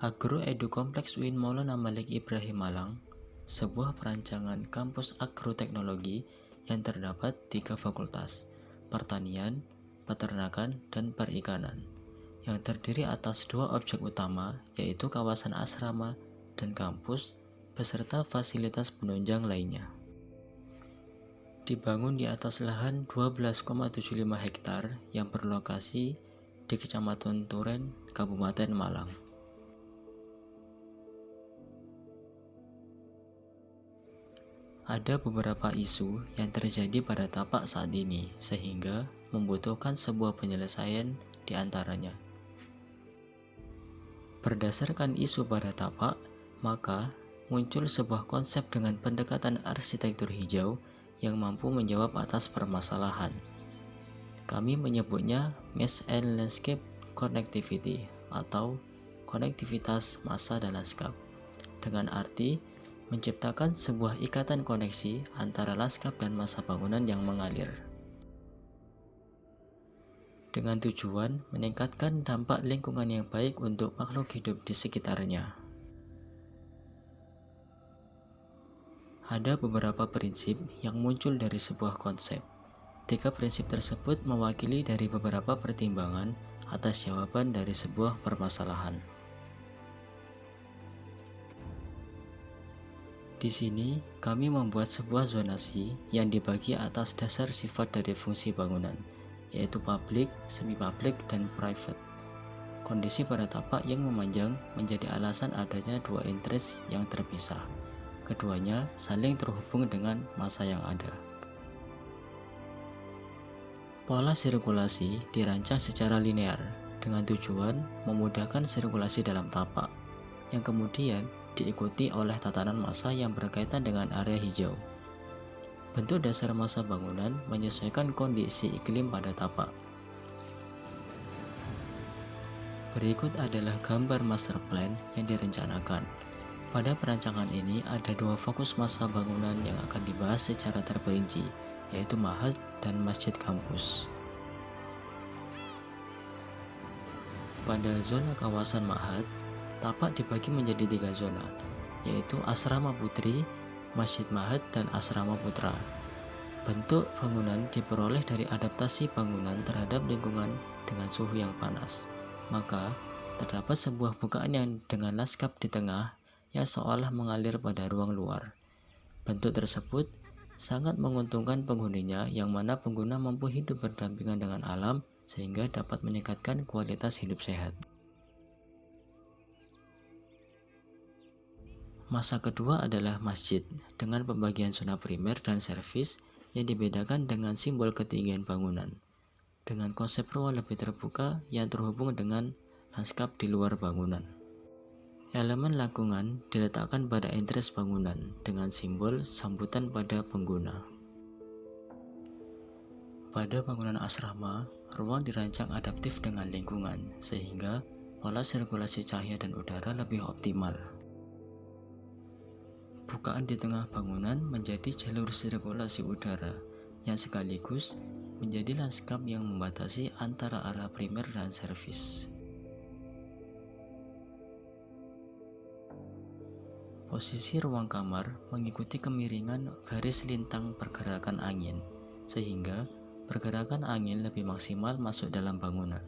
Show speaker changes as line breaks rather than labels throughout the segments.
Agro Edu Kompleks UIN Maulana Malik Ibrahim Malang, sebuah perancangan kampus agroteknologi yang terdapat 3 fakultas, pertanian, peternakan, dan perikanan, yang terdiri atas 2 objek utama, yaitu kawasan asrama dan kampus, beserta fasilitas penunjang lainnya. Dibangun di atas lahan 12,75 hektar yang berlokasi di Kecamatan Turen, Kabupaten Malang. Ada beberapa isu yang terjadi pada tapak saat ini, sehingga membutuhkan sebuah penyelesaian di antaranya. Berdasarkan isu pada tapak, maka muncul sebuah konsep dengan pendekatan arsitektur hijau yang mampu menjawab atas permasalahan. Kami menyebutnya Mesh and Landscape Connectivity atau konektivitas massa dan lanskap, dengan arti menciptakan sebuah ikatan koneksi antara lanskap dan massa bangunan yang mengalir, dengan tujuan meningkatkan dampak lingkungan yang baik untuk makhluk hidup di sekitarnya. Ada beberapa prinsip yang muncul dari sebuah konsep. 3 prinsip tersebut mewakili dari beberapa pertimbangan atas jawaban dari sebuah permasalahan. Di sini, kami membuat sebuah zonasi yang dibagi atas dasar sifat dari fungsi bangunan, yaitu public, semi-public, dan private. Kondisi pada tapak yang memanjang menjadi alasan adanya 2 interest yang terpisah. Keduanya saling terhubung dengan massa yang ada. Pola sirkulasi dirancang secara linear dengan tujuan memudahkan sirkulasi dalam tapak, yang kemudian diikuti oleh tatanan massa yang berkaitan dengan area hijau. Bentuk dasar massa bangunan menyesuaikan kondisi iklim pada tapak. Berikut adalah gambar master plan yang direncanakan. Pada perancangan ini ada 2 fokus massa bangunan yang akan dibahas secara terperinci, yaitu Ma'had dan Masjid Kampus. Pada zona kawasan Ma'had, tapak dibagi menjadi 3 zona, yaitu Asrama Putri, Masjid Ma'had, dan Asrama Putra. Bentuk bangunan diperoleh dari adaptasi bangunan terhadap lingkungan dengan suhu yang panas. Maka, terdapat sebuah bukaan yang dengan lanskap di tengah yang seolah mengalir pada ruang luar. Bentuk tersebut sangat menguntungkan penghuninya, yang mana pengguna mampu hidup berdampingan dengan alam sehingga dapat meningkatkan kualitas hidup sehat. Massa kedua adalah masjid, dengan pembagian zona primer dan servis yang dibedakan dengan simbol ketinggian bangunan, dengan konsep ruang lebih terbuka yang terhubung dengan lanskap di luar bangunan. Elemen lingkungan diletakkan pada interest bangunan dengan simbol sambutan pada pengguna. Pada bangunan asrama, ruang dirancang adaptif dengan lingkungan, sehingga pola sirkulasi cahaya dan udara lebih optimal. Bukaan di tengah bangunan menjadi jalur sirkulasi udara yang sekaligus menjadi lanskap yang membatasi antara area primer dan servis. Posisi ruang kamar mengikuti kemiringan garis lintang pergerakan angin, sehingga pergerakan angin lebih maksimal masuk dalam bangunan.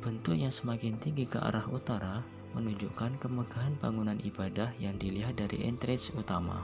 Bentuk yang semakin tinggi ke arah utara menunjukkan kemegahan bangunan ibadah yang dilihat dari entrance utama.